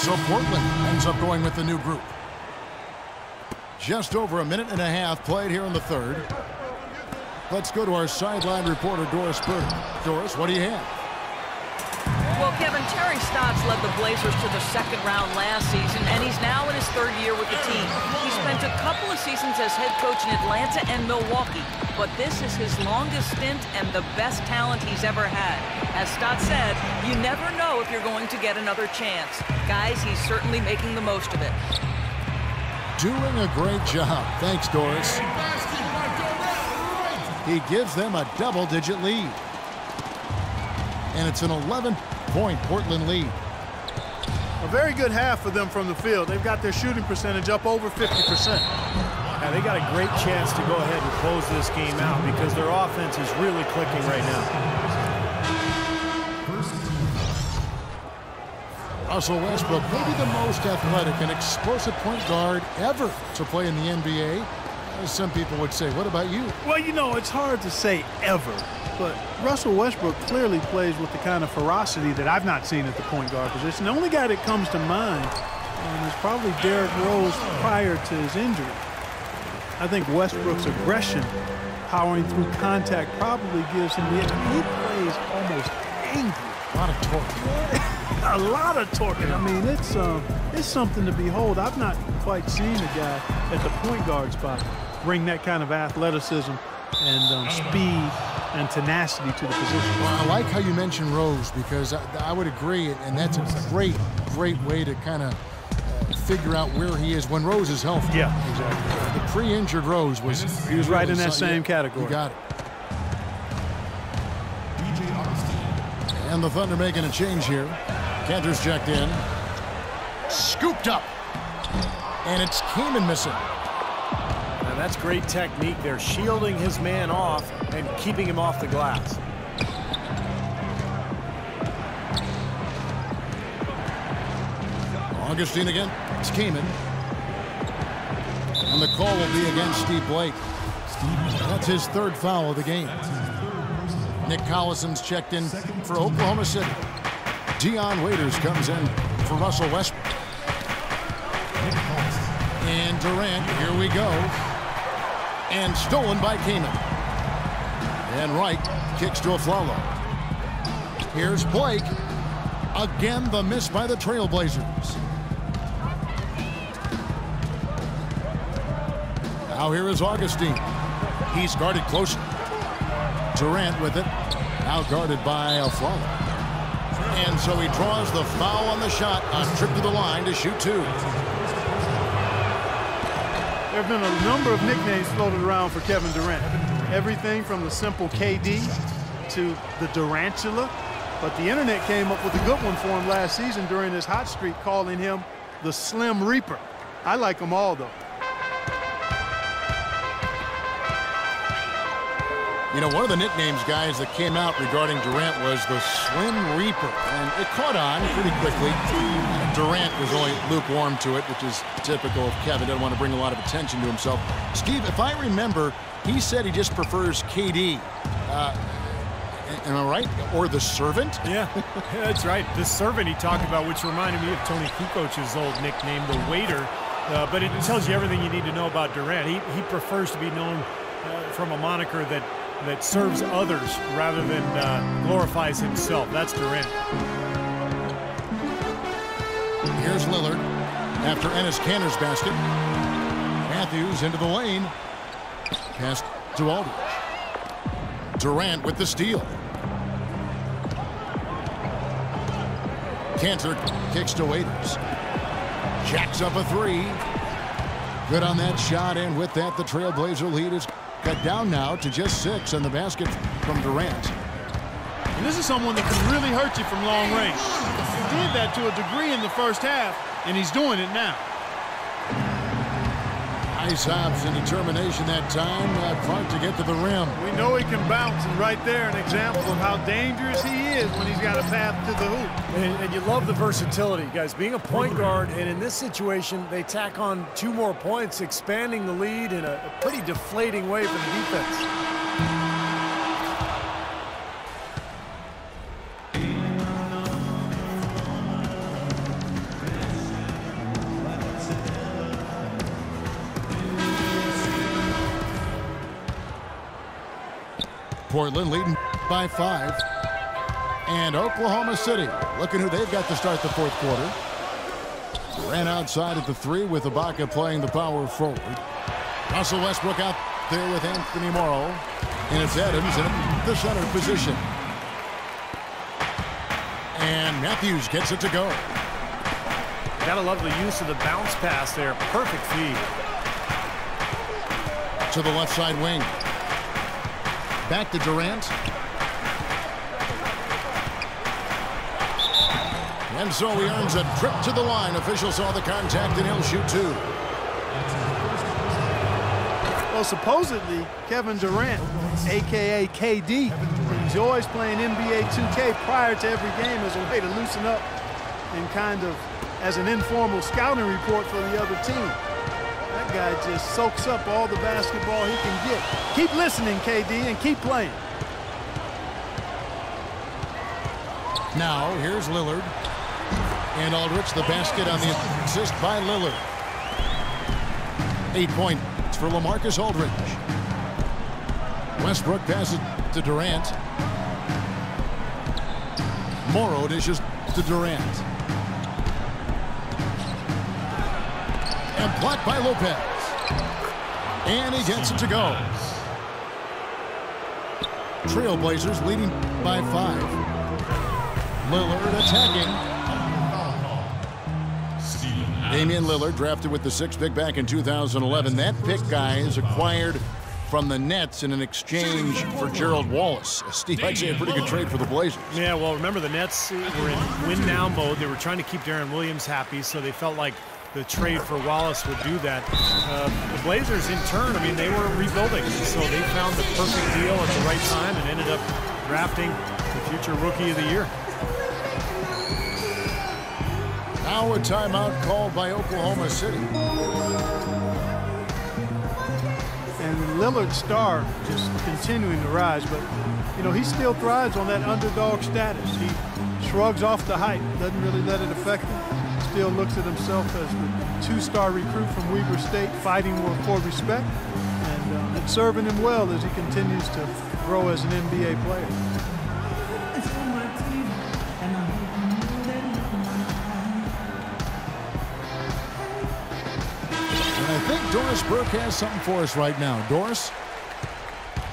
So Portland ends up going with the new group. Just over a minute and a half played here in the third. Let's go to our sideline reporter, Doris Burke. Doris, what do you have? Well, Kevin, Terry Stotts led the Blazers to the second round last season, and he's now in his third year with the team. He spent a couple of seasons as head coach in Atlanta and Milwaukee, but this is his longest stint and the best talent he's ever had. As Stotts said, you never know if you're going to get another chance. Guys, he's certainly making the most of it. Doing a great job. Thanks, Doris. He gives them a double-digit lead. And it's an 11-point Portland lead. A very good half for them from the field. They've got their shooting percentage up over 50%. Yeah, they got a great chance to go ahead and close this game out because their offense is really clicking right now. Russell Westbrook, maybe the most athletic and explosive point guard ever to play in the NBA. As some people would say. What about you? Well, you know, it's hard to say ever, but Russell Westbrook clearly plays with the kind of ferocity that I've not seen at the point guard position. The only guy that comes to mind is probably Derrick Rose prior to his injury. I think Westbrook's aggression, powering through contact, probably gives him the edge. He plays almost angry. A lot of torque. A lot of torque. I mean, it's something to behold. I've not quite seen a guy at the point guard spot bring that kind of athleticism and speed and tenacity to the position. Well, I like how you mentioned Rose because I would agree, and that's a great way to kind of figure out where he is when Rose is healthy. Yeah, exactly. The pre-injured Rose was he was right in that same category. You got it. And the Thunder making a change here. Kanter's checked in. Scooped up. And it's Kaman missing. Now that's great technique. They're shielding his man off and keeping him off the glass. Augustine again. It's Kaman. And the call will be against Steve Blake. That's his third foul of the game. Nick Collison's checked in for Oklahoma City. Dion Waiters comes in for Russell Westbrook. And Durant, here we go. And stolen by Kaman. And Wright kicks to Afflalo. Here's Blake. Again, the miss by the Trailblazers. Now here is Augustine. He's guarded closely. Durant with it. Now guarded by Afflalo. And so he draws the foul on the shot. A trip to the line to shoot two. There have been a number of nicknames floated around for Kevin Durant. Everything from the simple KD to the Durantula. But the internet came up with a good one for him last season during his hot streak, calling him the Slim Reaper. I like them all, though. You know, one of the nicknames, guys, that came out regarding Durant was the Slim Reaper. And it caught on pretty quickly. Durant was only lukewarm to it, which is typical of Kevin. Doesn't want to bring a lot of attention to himself. Steve, if I remember, he said he just prefers KD. Am I right? Or the Servant? Yeah, that's right. The Servant he talked about, which reminded me of Tony Kukoc's old nickname, the Waiter. But it tells you everything you need to know about Durant. He prefers to be known from a moniker that serves others rather than glorifies himself. That's Durant. Here's Lillard after Enes Kanter's basket. Matthews into the lane. Pass to Aldridge. Durant with the steal. Kanter kicks to Waiters. Jacks up a three. Good on that shot, and with that, the Trailblazer lead is cut down now to just 6, and the basket from Durant. And this is someone that can really hurt you from long range. He did that to a degree in the first half, and he's doing it now. Nice hops and determination that time. Clark to get to the rim. We know he can bounce, and right there an example of how dangerous he is when he's got a path to the hoop. And you love the versatility, guys. Being a point guard, and in this situation, they tack on 2 more points, expanding the lead in a pretty deflating way for the defense. Portland leading by 5. And Oklahoma City looking who they've got to start the fourth quarter. Ran outside at the 3 with Ibaka playing the power forward. Russell Westbrook out there with Anthony Morrow. And it's Adams in the center position. And Matthews gets it to go. Gotta love the use of the bounce pass there. Perfect feed. To the left side wing. Back to Durant. And so he earns a trip to the line. Officials saw the contact and he'll shoot 2. Well, supposedly, Kevin Durant, a.k.a. KD, he's always playing NBA 2K prior to every game as a way to loosen up and kind of as an informal scouting report for the other team. That guy just soaks up all the basketball he can get. Keep listening, KD, and keep playing. Now, here's Lillard. And Aldridge, the basket on the assist by Lillard. 8 points for LaMarcus Aldridge. Westbrook passes to Durant. Morrow dishes to Durant. And blocked by Lopez. And he gets it to go. Trailblazers leading by 5. Lillard attacking. Damian Lillard drafted with the 6th pick back in 2011. That pick, guys, acquired from the Nets in an exchange for Gerald Wallace. Steve, I'd say a pretty good trade for the Blazers. Yeah, well, remember the Nets were in win-now mode. They were trying to keep Deron Williams happy, so they felt like the trade for Wallace would do that. The Blazers, in turn, I mean, they were rebuilding, so they found the perfect deal at the right time and ended up drafting the future Rookie of the Year. Now a timeout called by Oklahoma City. And Lillard's star just continuing to rise, but, you know, he still thrives on that underdog status. He shrugs off the hype, doesn't really let it affect him. Still looks at himself as the 2-star recruit from Weber State, fighting for respect, and it's serving him well as he continues to grow as an NBA player. I think Doris Burke has something for us right now. Doris?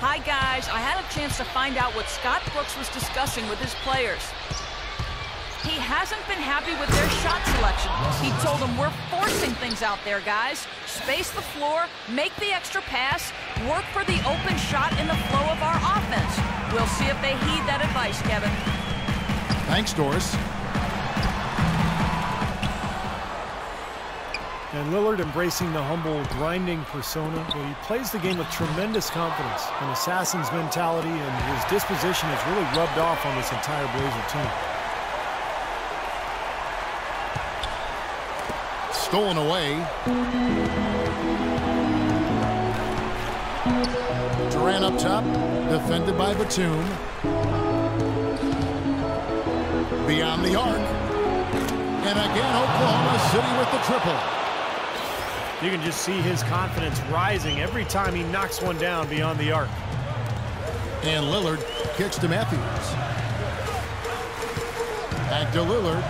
Hi, guys. I had a chance to find out what Scott Brooks was discussing with his players. He hasn't been happy with their shot selection. He told them, we're forcing things out there, guys. Space the floor, make the extra pass, work for the open shot in the flow of our offense. We'll see if they heed that advice, Kevin. Thanks, Doris. And Lillard embracing the humble, grinding persona. Well, he plays the game with tremendous confidence, an assassin's mentality, and his disposition has really rubbed off on this entire Blazer team. Stolen away. Durant up top, defended by Batum. Beyond the arc. And again, Oklahoma City with the triple. You can just see his confidence rising every time he knocks one down beyond the arc. And Lillard kicks to Matthews. Back to Lillard.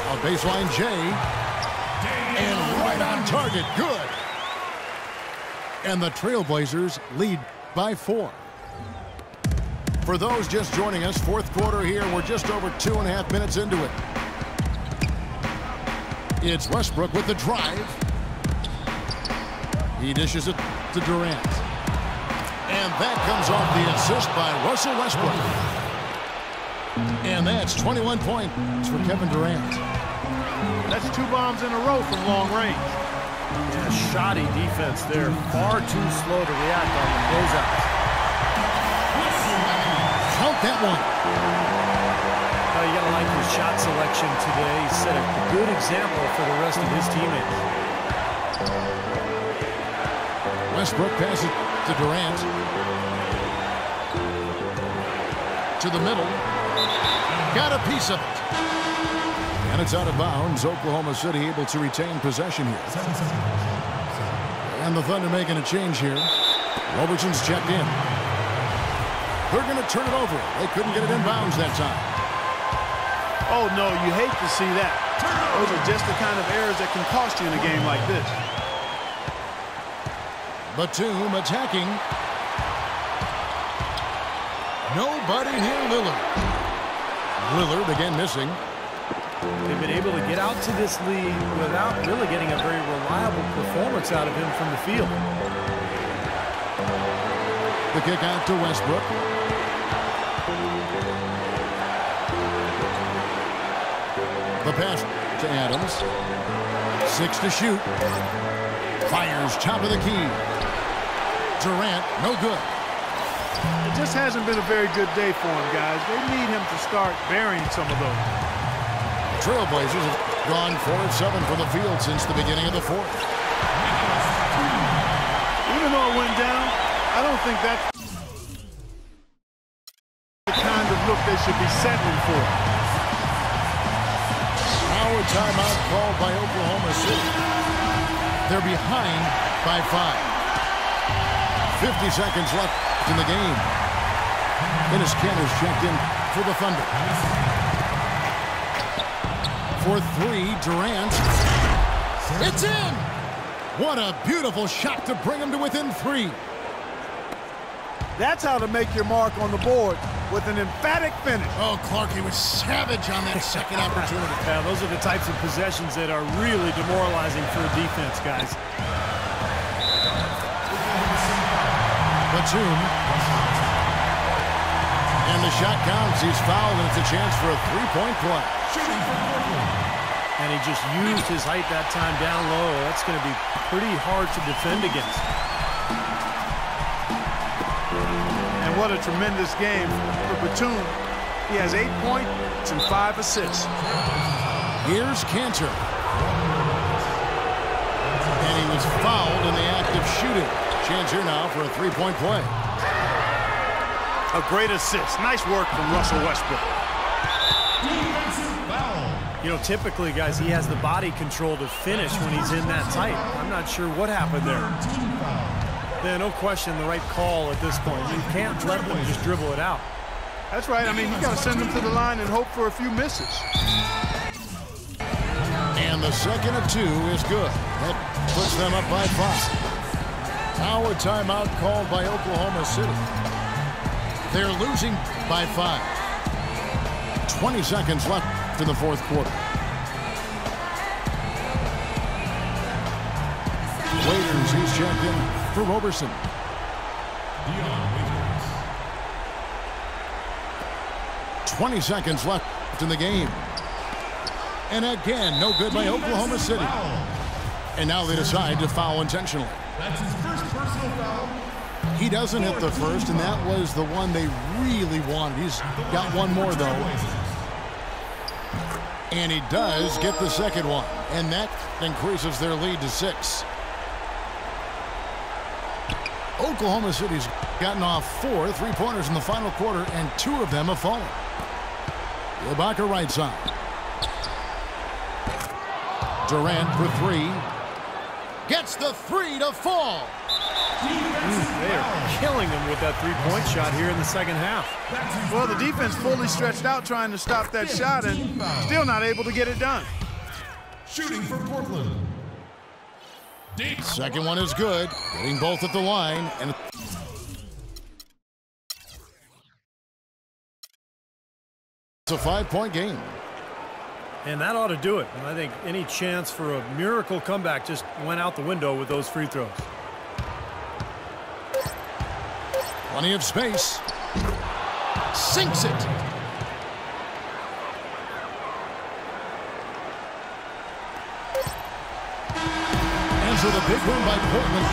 On baseline, Jay. And right on target. Good. And the Trailblazers lead by 4. For those just joining us, fourth quarter here. We're just over 2.5 minutes into it. It's Westbrook with the drive. He dishes it to Durant. And that comes off the assist by Russell Westbrook. And that's 21 points for Kevin Durant. That's 2 bombs in a row from long range. Yeah, shoddy defense there. Far too slow to react on the closeouts. Count that one. You got to like his shot selection today. He set a good example for the rest of his teammates. Westbrook passes to Durant. To the middle. Got a piece of it. And it's out of bounds. Oklahoma City able to retain possession here. And the Thunder making a change here. Robertson's checked in. They're going to turn it over. They couldn't get it in bounds that time. Oh, no, you hate to see that. Those are just the kind of errors that can cost you in a game like this. Batum attacking. Nobody near Lillard. Lillard again missing. They've been able to get out to this lead without really getting a very reliable performance out of him from the field. The kick out to Westbrook. The pass to Adams. 6 to shoot. Fires top of the key. Durant, no good. It just hasn't been a very good day for him, guys. They need him to start burying some of those. Trailblazers have gone 4 of 7 from the field since the beginning of the fourth. Even though it went down, I don't think that's the kind of look they should be settling for. Now a timeout called by Oklahoma City. They're behind by 5. 50 seconds left in the game. Dennis Kanter's checked in for the Thunder. For 3, Durant. It's in! What a beautiful shot to bring him to within 3. That's how to make your mark on the board, with an emphatic finish. Oh, Clark, he was savage on that second opportunity. Yeah, those are the types of possessions that are really demoralizing for a defense, guys. Batum. And the shot counts. He's fouled, and it's a chance for a three-point play. And he just used his height that time down low. That's going to be pretty hard to defend against. And what a tremendous game for Batum. He has 8 points and 5 assists. Here's Kanter. And he was fouled in the act of shooting. Chance here now for a three-point play. A great assist. Nice work from Russell Westbrook. You know, typically, guys, he has the body control to finish when he's in that tight. I'm not sure what happened there. Yeah, no question, the right call at this point. You can't let them just dribble it out. That's right. I mean, you got to send them to the line and hope for a few misses. And the second of 2 is good. That puts them up by 5. Now a timeout called by Oklahoma City. They're losing by 5. 20 seconds left in the fourth quarter. Waiters, he's checked in for Roberson. 20 seconds left in the game. And again, no good by Oklahoma City. And now they decide to foul intentionally. That's his first personal foul. He doesn't hit the first, and that was the one they really wanted. He's got one more, though. And he does get the second one. And that increases their lead to 6. Oklahoma City's gotten off 4 3-pointers in the final quarter, and 2 of them have fallen. Ibaka right side. Durant for 3. Gets the 3 to fall. They are killing him with that three-point shot here in the second half. Well, the defense fully stretched out trying to stop that shot and still not able to get it done. Shooting for Portland. Second one is good. Getting both at the line. And it's a 5-point game. And that ought to do it. And I think any chance for a miracle comeback just went out the window with those free throws. Plenty of space. Sinks it. And so the big win by Portland